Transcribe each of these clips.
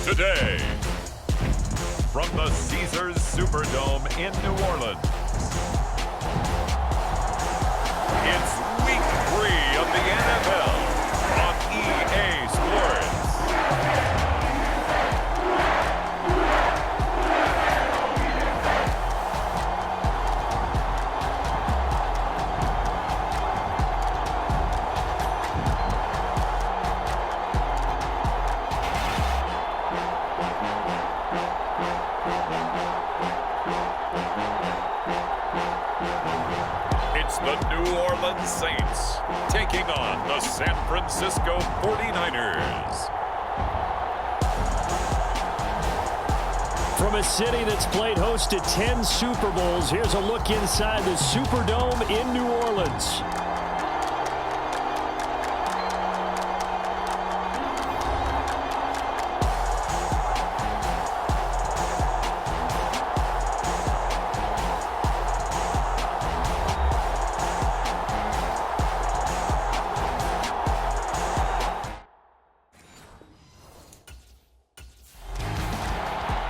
Today, from the Caesars Superdome in New Orleans, it's Week 3 of the NFL on EA Sports. It's the New Orleans Saints taking on the San Francisco 49ers. From a city that's played host to 10 Super Bowls, here's a look inside the Superdome in New Orleans.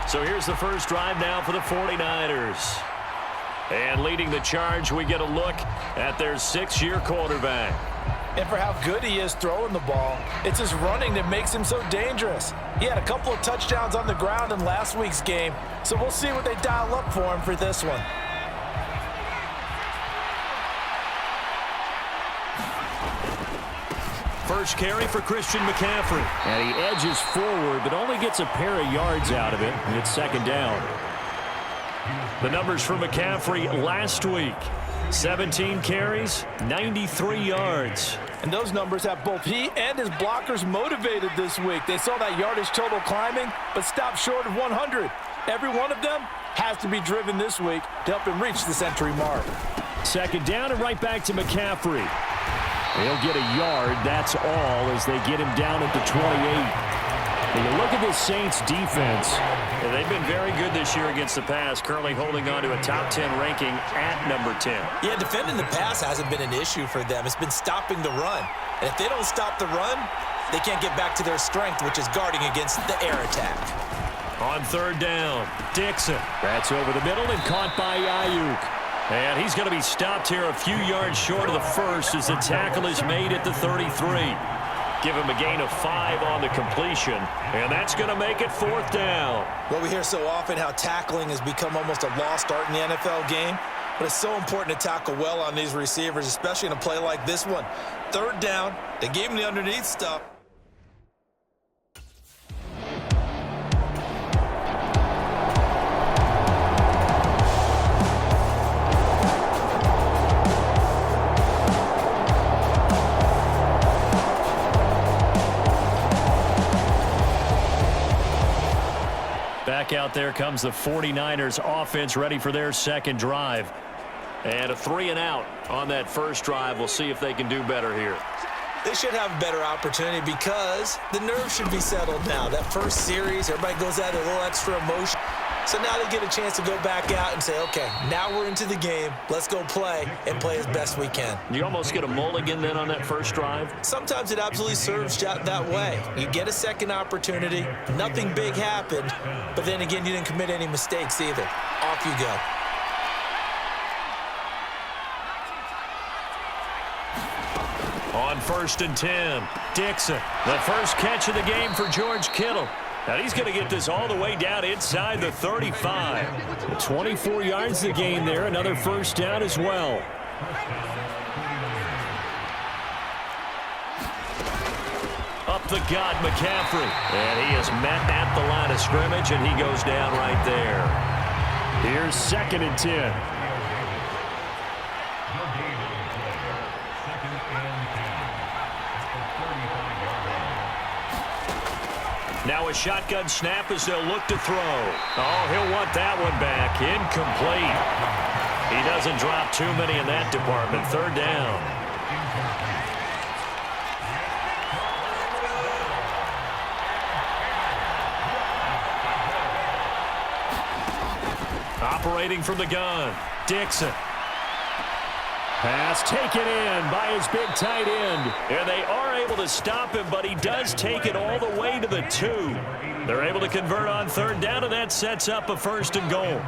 So here's the first drive now for the 49ers. And leading the charge, we get a look at their 6-year quarterback. And for how good he is throwing the ball, it's his running that makes him so dangerous. He had a couple of touchdowns on the ground in last week's game, so we'll see what they dial up for him for this one. First carry for Christian McCaffrey. And he edges forward, but only gets a pair of yards out of it. And it's second down. The numbers for McCaffrey last week. 17 carries, 93 yards. And those numbers have both he and his blockers motivated this week. They saw that yardage total climbing, but stopped short of 100. Every one of them has to be driven this week to help him reach the century mark. Second down and right back to McCaffrey. He'll get a yard, that's all, as they get him down at the 28. When you look at this Saints defense, they've been very good this year against the pass, currently holding on to a top 10 ranking at number 10. Yeah, defending the pass hasn't been an issue for them. It's been stopping the run. And if they don't stop the run, they can't get back to their strength, which is guarding against the air attack. On third down, Dixon. That's over the middle and caught by Ayuk. And he's going to be stopped here a few yards short of the first as the tackle is made at the 33. Give him a gain of 5 on the completion, and that's going to make it fourth down. Well, we hear so often how tackling has become almost a lost art in the NFL game, but it's so important to tackle well on these receivers, especially in a play like this one. Third down, they gave him the underneath stuff. Back out there comes the 49ers offense ready for their second drive. And a 3-and-out on that first drive. We'll see if they can do better here. They should have a better opportunity because the nerves should be settled now. That first series, everybody goes out a little extra emotion. So now they get a chance to go back out and say, okay, now we're into the game. Let's go play and play as best we can. You almost get a mulligan then on that first drive? Sometimes it absolutely serves that way. You get a second opportunity. Nothing big happened. But then again, you didn't commit any mistakes either. Off you go. On 1st and 10, Dixon. The first catch of the game for George Kittle. Now he's going to get this all the way down inside the 35. 24 yards the gain there. Another first down as well. Up the gut, McCaffrey. And he is met at the line of scrimmage, and he goes down right there. Here's 2nd and 10. Now a shotgun snap as they'll look to throw. Oh, he'll want that one back. Incomplete. He doesn't drop too many in that department. Third down. Operating from the gun, Dixon. Pass taken in by his big tight end. And they are able to stop him, but he does take it all the way to the 2. They're able to convert on third down, and that sets up a 1st and goal.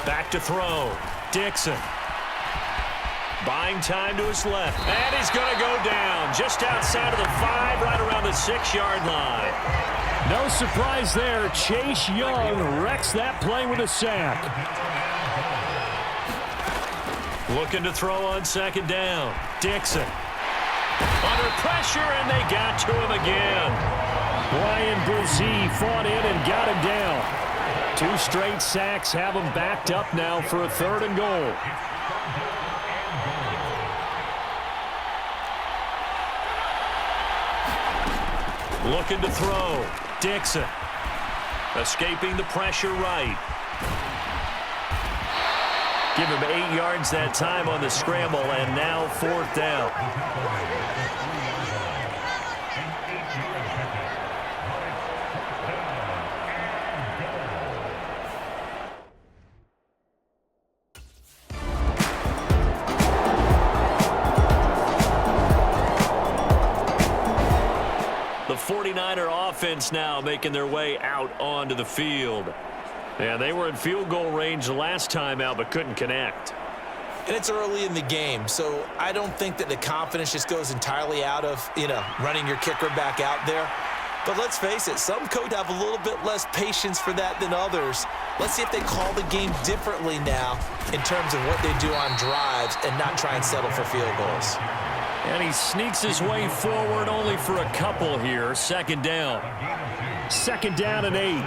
Back to throw. Dixon. Buying time to his left. And he's going to go down just outside of the 5, right around the 6-yard line. No surprise there. Chase Young wrecks that play with a sack. Looking to throw on 2nd down. Dixon. Under pressure, and they got to him again. Brian Brzee fought in and got him down. 2 straight sacks have him backed up now for a 3rd and goal. Looking to throw. Dixon. Escaping the pressure right. Give him 8 yards that time on the scramble, and now 4th down. The 49er offense now making their way out onto the field. And they were in field goal range the last time out, but couldn't connect. And it's early in the game, so I don't think that the confidence just goes entirely out of, running your kicker back out there. But let's face it, some coaches have a little bit less patience for that than others. Let's see if they call the game differently now in terms of what they do on drives and not try and settle for field goals. And he sneaks his way forward only for a couple here. 2nd down. 2nd down and 8.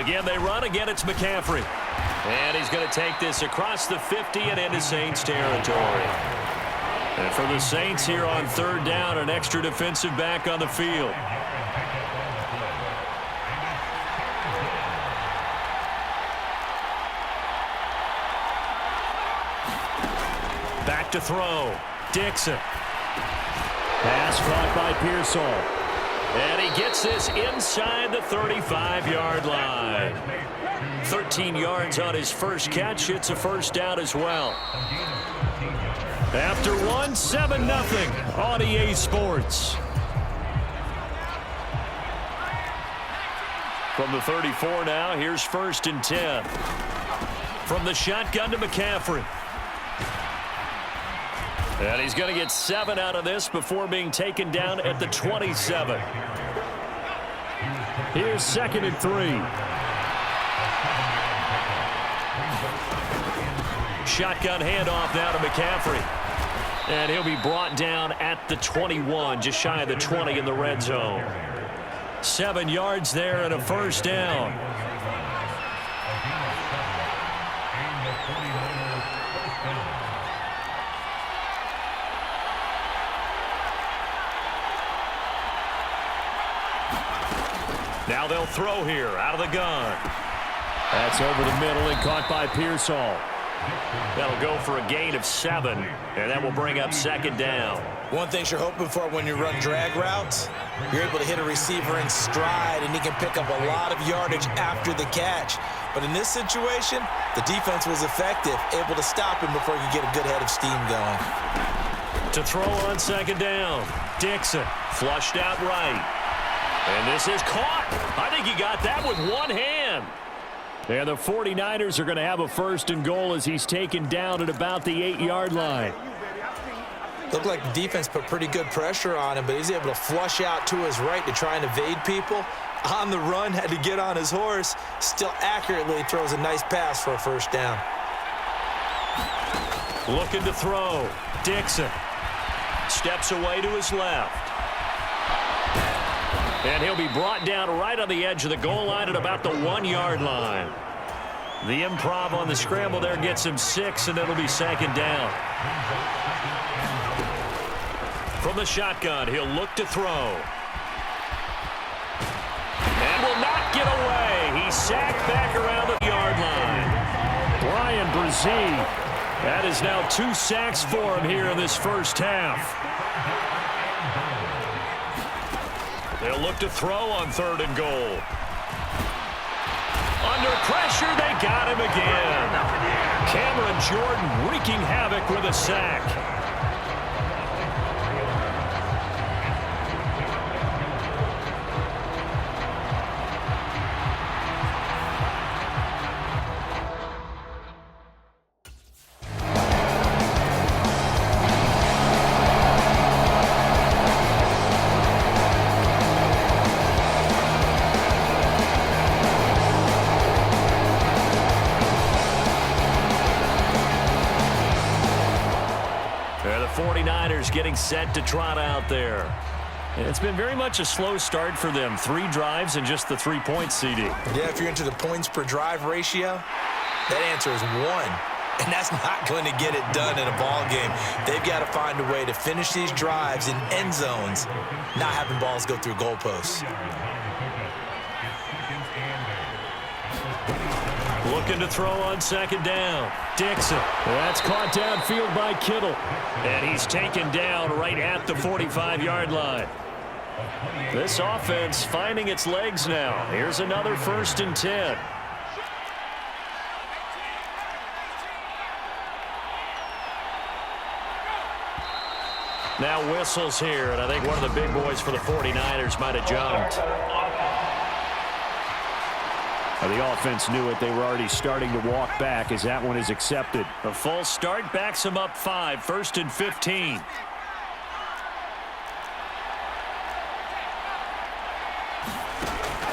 Again, they run. Again, it's McCaffrey. And he's going to take this across the 50 and into Saints territory. And for the Saints here on 3rd down, an extra defensive back on the field. Back to throw. Dixon. Pass caught by Pearsall. And he gets this inside the 35-yard line. 13 yards on his first catch. It's a 1st down as well. After 1, 7-0 on EA Sports. From the 34 now, here's 1st and 10. From the shotgun to McCaffrey. And he's going to get 7 out of this before being taken down at the 27. Here's 2nd and 3. Shotgun handoff now to McCaffrey. And he'll be brought down at the 21, just shy of the 20 in the red zone. 7 yards there and a 1st down. Now they'll throw here out of the gun. That's over the middle and caught by Pearsall. That'll go for a gain of 7, and that will bring up 2nd down. One thing you're hoping for when you run drag routes, you're able to hit a receiver in stride, and he can pick up a lot of yardage after the catch. But in this situation, the defense was effective, able to stop him before he could get a good head of steam going. To throw on 2nd down, Dixon flushed out right. And this is caught. I think he got that with one hand. And the 49ers are going to have a 1st and goal as he's taken down at about the 8-yard line. Looked like the defense put pretty good pressure on him, but he's able to flush out to his right to try and evade people. On the run, had to get on his horse. Still accurately throws a nice pass for a 1st down. Looking to throw. Dixon steps away to his left. And he'll be brought down right on the edge of the goal line at about the 1-yard line. The improv on the scramble there gets him 6, and it'll be 2nd down. From the shotgun, he'll look to throw. And will not get away. He's sacked back around the yard line. Brian Brzee. That is now 2 sacks for him here in this first half. They'll look to throw on 3rd and goal. Under pressure, they got him again. Cameron And Jordan wreaking havoc with a sack. The 49ers getting set to trot out there. And it's been very much a slow start for them. 3 drives and just the 3 points, CD. Yeah, if you're into the points per drive ratio, that answer is 1. And that's not going to get it done in a ball game. They've got to find a way to finish these drives in end zones, not having balls go through goalposts. Looking to throw on second down. Dixon. That's caught downfield by Kittle. And he's taken down right at the 45-yard line. This offense finding its legs now. Here's another 1st and 10. Now whistles here, and I think one of the big boys for the 49ers might have jumped. The offense knew it. They were already starting to walk back as that one is accepted. A full start backs them up 5, 1st and 15.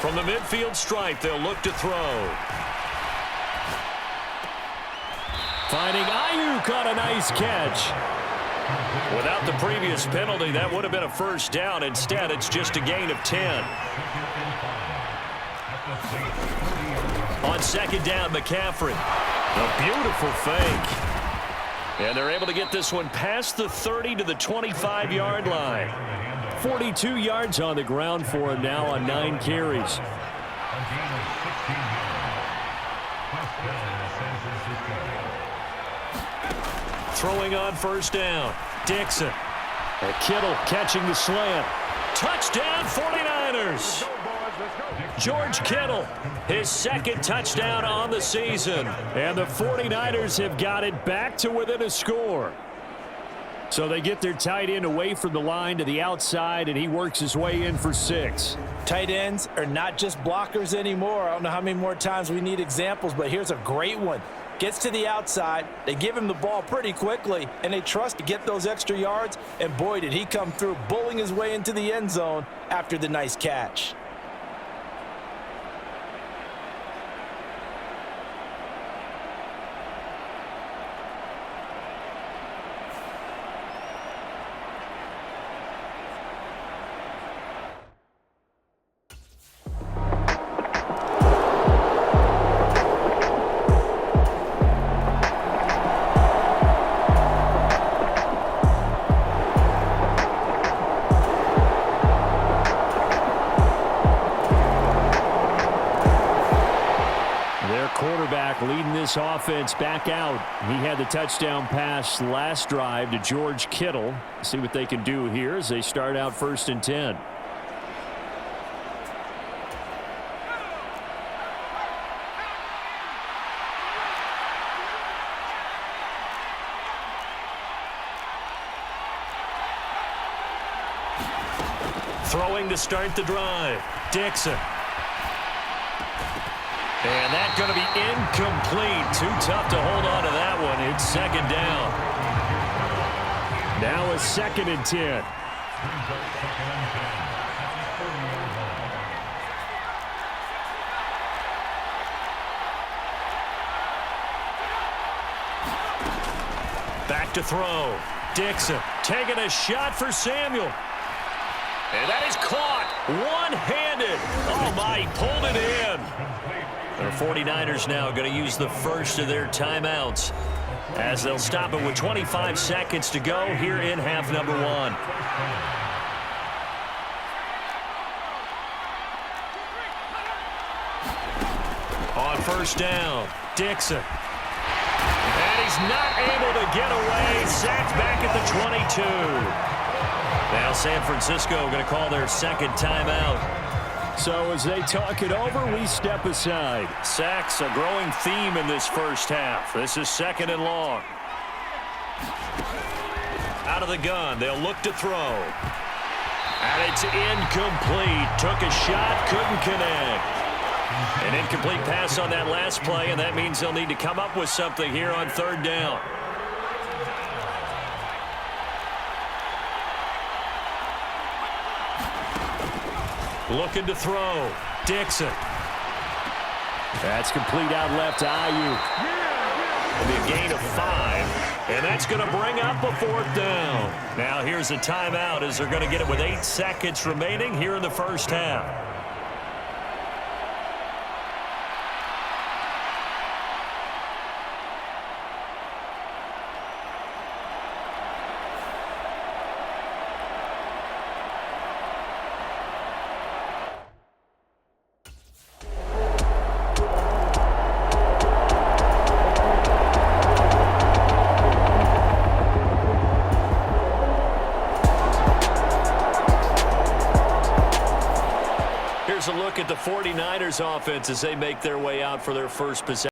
From the midfield stripe, they'll look to throw. Finding Ayuk on a nice catch. Without the previous penalty, that would have been a 1st down. Instead, it's just a gain of 10. On second down, McCaffrey. A beautiful fake. And they're able to get this one past the 30 to the 25-yard line. 42 yards on the ground for him now on 9 carries. Throwing on 1st down. Dixon. And Kittle catching the slant. Touchdown 49ers. George Kittle, his 2nd touchdown on the season. And the 49ers have got it back to within a score. So they get their tight end away from the line to the outside, and he works his way in for 6. Tight ends are not just blockers anymore. I don't know how many more times we need examples, but here's a great one. Gets to the outside, they give him the ball pretty quickly, and they trust to get those extra yards, and boy, did he come through, bullying his way into the end zone after the nice catch. Leading this offense back out. He had the touchdown pass last drive to George Kittle. See what they can do here as they start out 1st and 10. Throwing to start the drive. Dixon. And that's going to be incomplete. Too tough to hold on to that one. It's 2nd down. Now a 2nd and 10. Back to throw. Dixon taking a shot for Samuel. And that is caught one-handed. Oh, my, he pulled it in. The 49ers now going to use the first of their timeouts as they'll stop it with 25 seconds to go here in half number 1. On 1st down, Dixon. And he's not able to get away. Sacked back at the 22. Now San Francisco going to call their 2nd timeout. So as they talk it over, we step aside. Sacks, a growing theme in this first half. This is 2nd and long. Out of the gun, they'll look to throw. And it's incomplete. Took a shot, couldn't connect. An incomplete pass on that last play, and that means they'll need to come up with something here on 3rd down. Looking to throw. Dixon. That's complete out left to Ayuk. It'll be a gain of 5, and that's going to bring up a 4th down. Now here's a timeout as they're going to get it with 8 seconds remaining here in the first half. Here's a look at the 49ers offense as they make their way out for their first possession.